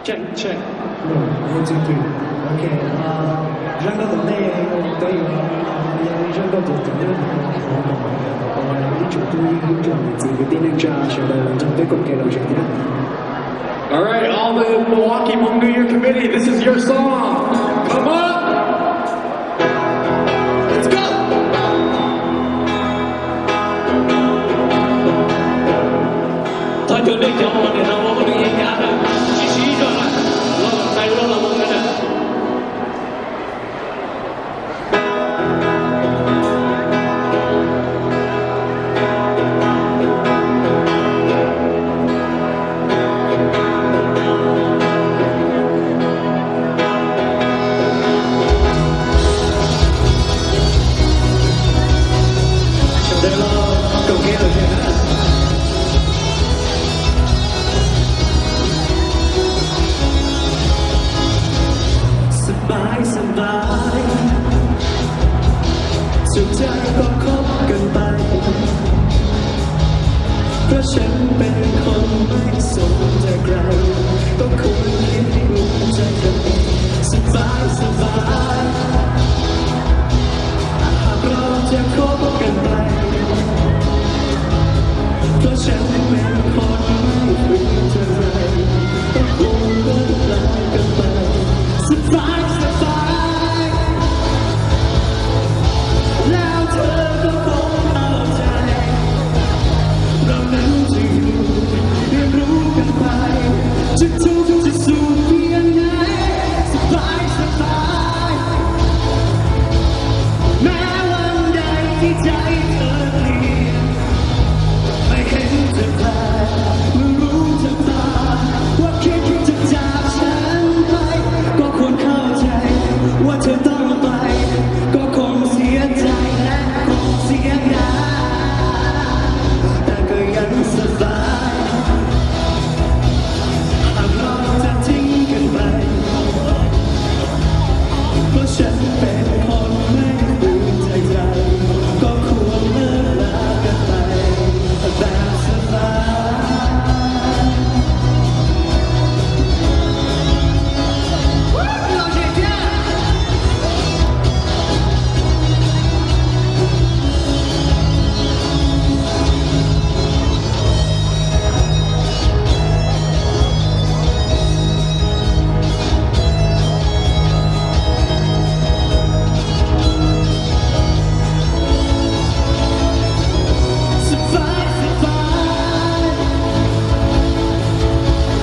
check check 很精准。OK 让到的内都有让到的任何呢種都應該嚟自嗰啲呢 judge 就對國嘅流程嘅。All right, all the Milwaukee Hmong New Year committee, this is your song. Come on. Let's go. 他就那条我的，我们的演家的，继续着了，老再热了我们的。สุดท้ายก็คบกันไปเพราะฉันเป็นคนไม่สนใจใครก็ควรคิดรู้ใจกันสบายสบายหากเราจะคบกันไปเพราะฉันเป็นคนไม่รู้จะไรก็คงเลิกลากันไปสบายสบายแล้วเธอก็คงเข้าใจเรานั้นจะอยู่เรียนรู้กันไปจะทุกข์จะสู้เพียงไหนสบายสบายแม้วันใดที่ใจเธอเปลี่ยนไม่เห็นจะแปลไม่รู้จะตาว่าคิดจะจากฉันไปก็ควรเข้าใจว่าเธอต้องไปก็คงเสียใจและคงเสียดายแต่ก็ยังสบายหากเราจะทิ้งกันไปเพราะฉันเป็นคนไม่รู้ใจใครก็ควรเลิกลากันไปแบบสบาย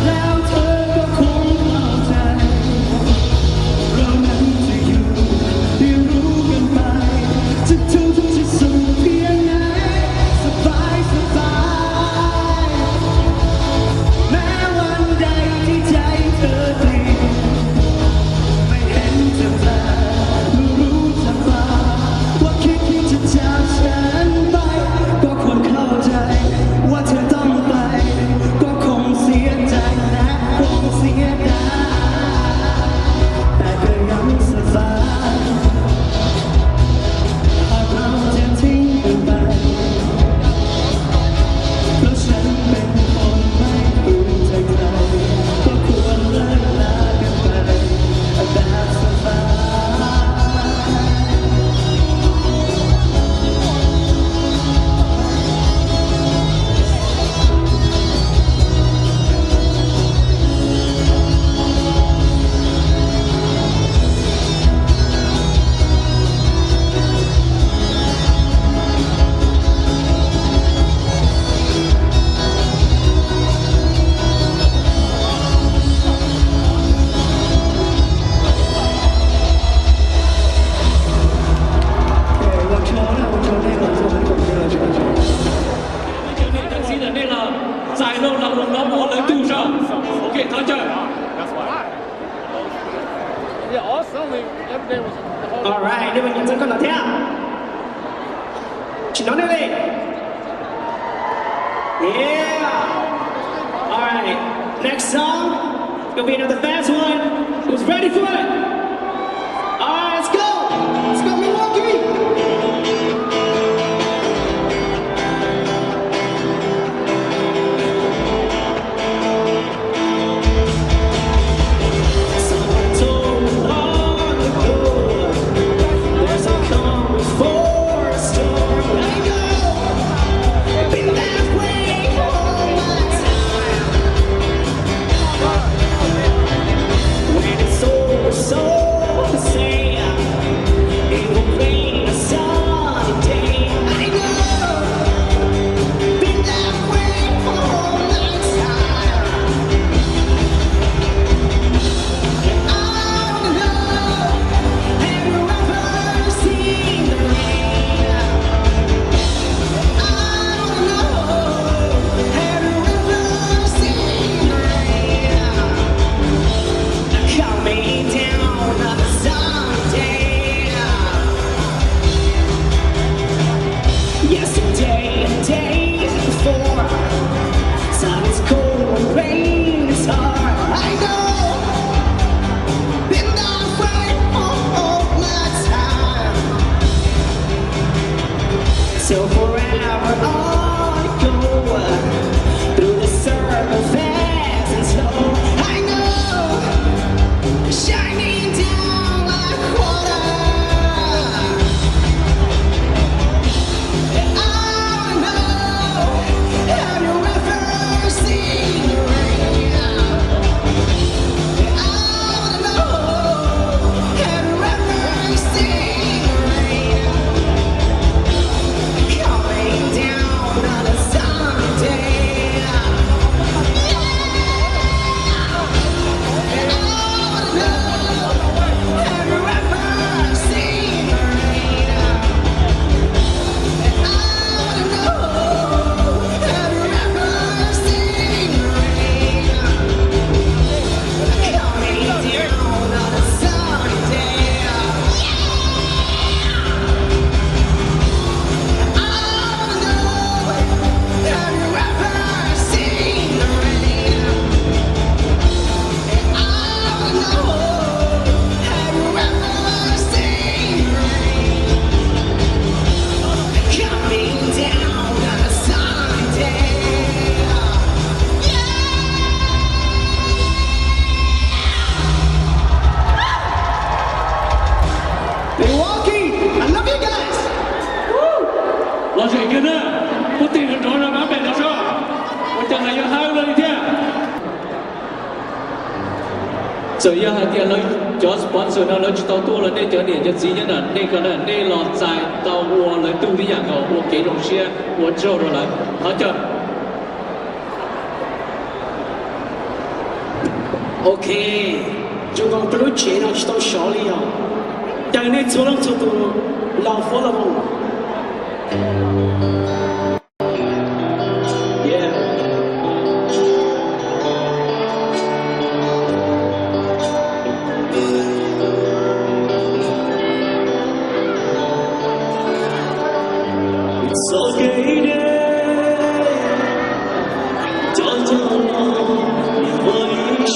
แล้วเธอก็คงเข้าใจเรานั้นจะอยู่เรียนรู้กันไปจะทุกข์จะสุขเพียงไหนสบายสบายแม้วันใดที่ใจเธอเปลี่ยนไม่เห็นจะแปลไม่รู้จะพาว่าคิดที่จะจากฉันไปก็ควรเข้าใจว่าเธอต้องไปก็คงเสียใจและคงเสียดายแต่ก็ยังสบายหากเราจะทิ้งกันไปเพราะฉันเป็นคนไม่รู้ใจใครก็ควรเลิกลากันไปแบบสบาย新的那个在肉让龙的魔人渡上 ，OK， 到这儿。 Yeah, all suddenly every day was the whole. Alright，你们认真跟我听，请到那里。Yeah. Alright, next song gonna be another fast one. Who's ready for it? Alright, let's go. Let's go Milwaukee. 这样还点了，George sponsor 呢，了知道多了那点点就直接呢，那个呢，那老在到我了都一样的，我给东西，我做了，好的。OK，就讲都钱啊，去到小里啊，但你做人做多了，老佛了嘛。It's okay day， 找到了你我一起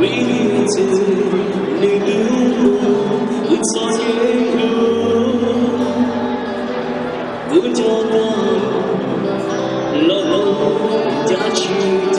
为你自你的，It's okay， 不找到了家去的。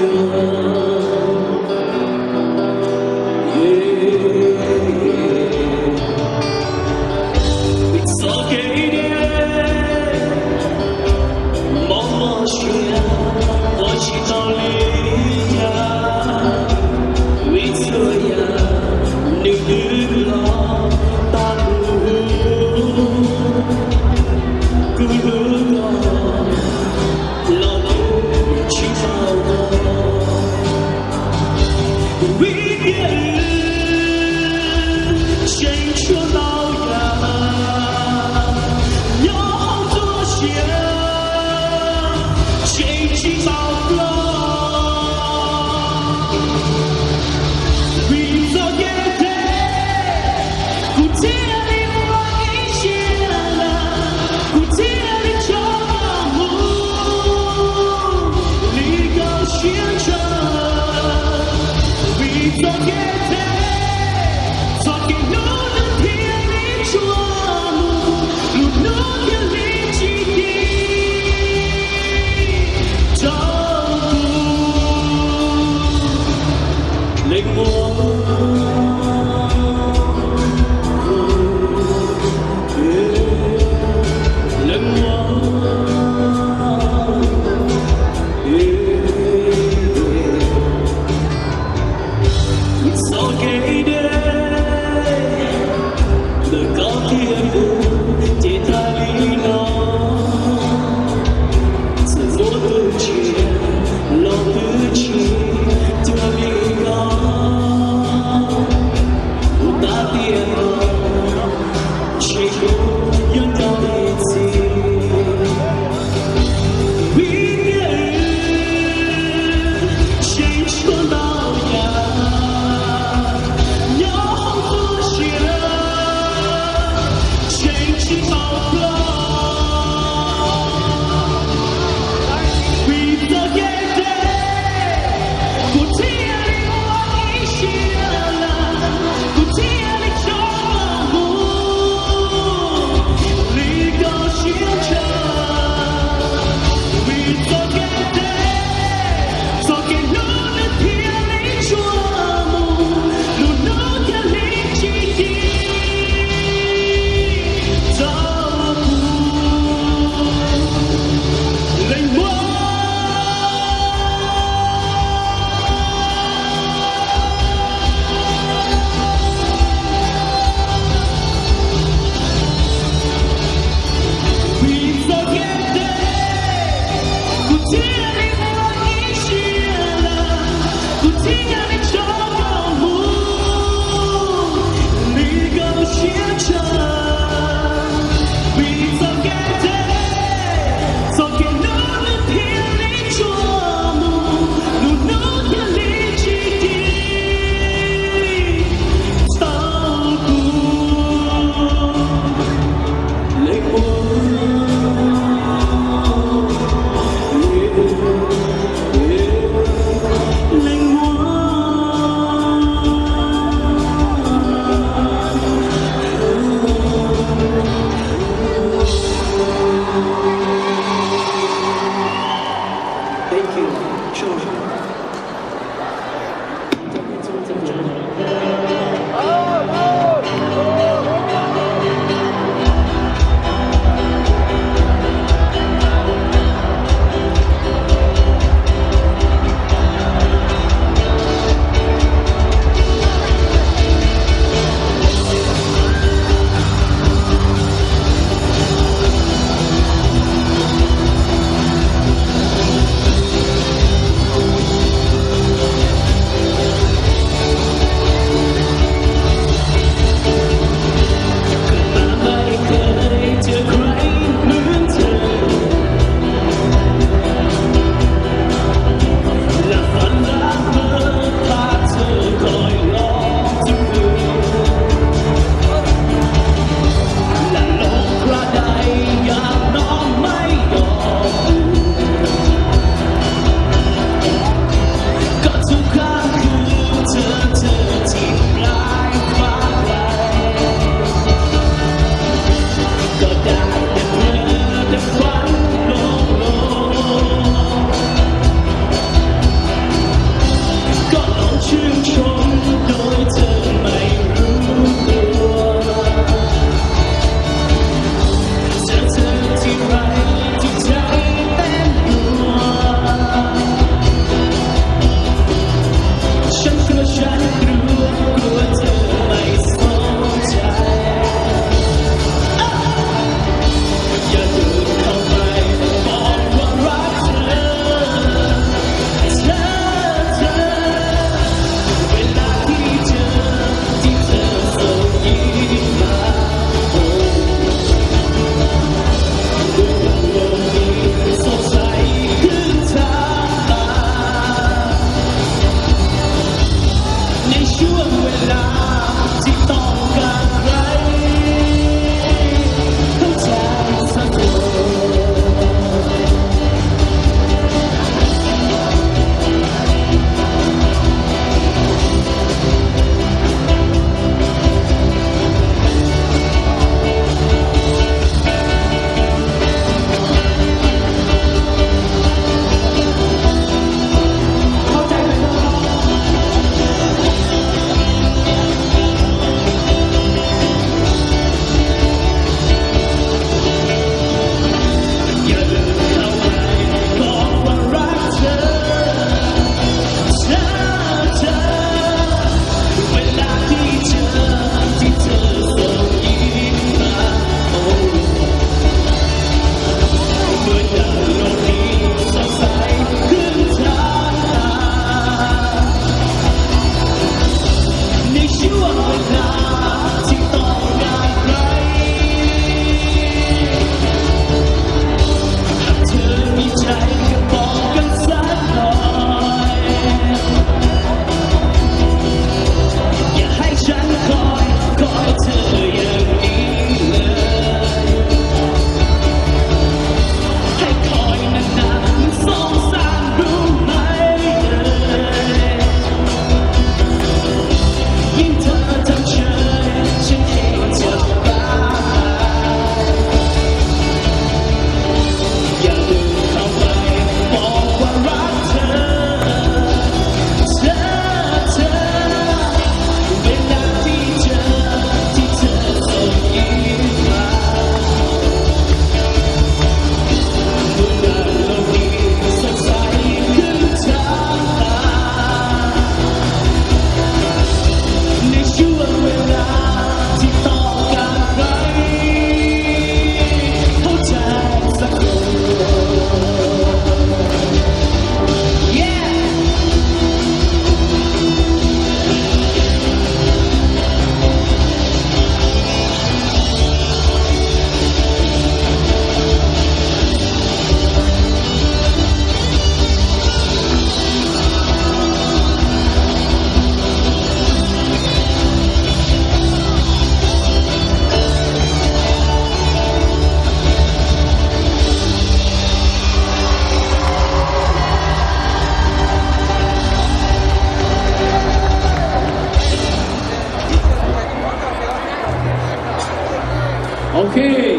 Okay.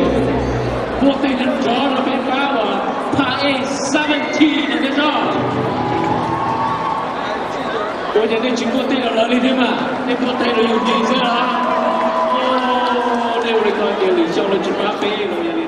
14 and draw the big power. Par A 17 and the draw. 我觉得经过对了哪里的嘛，你不对了有景色啊。哦，你我哋看见你上了18杯了。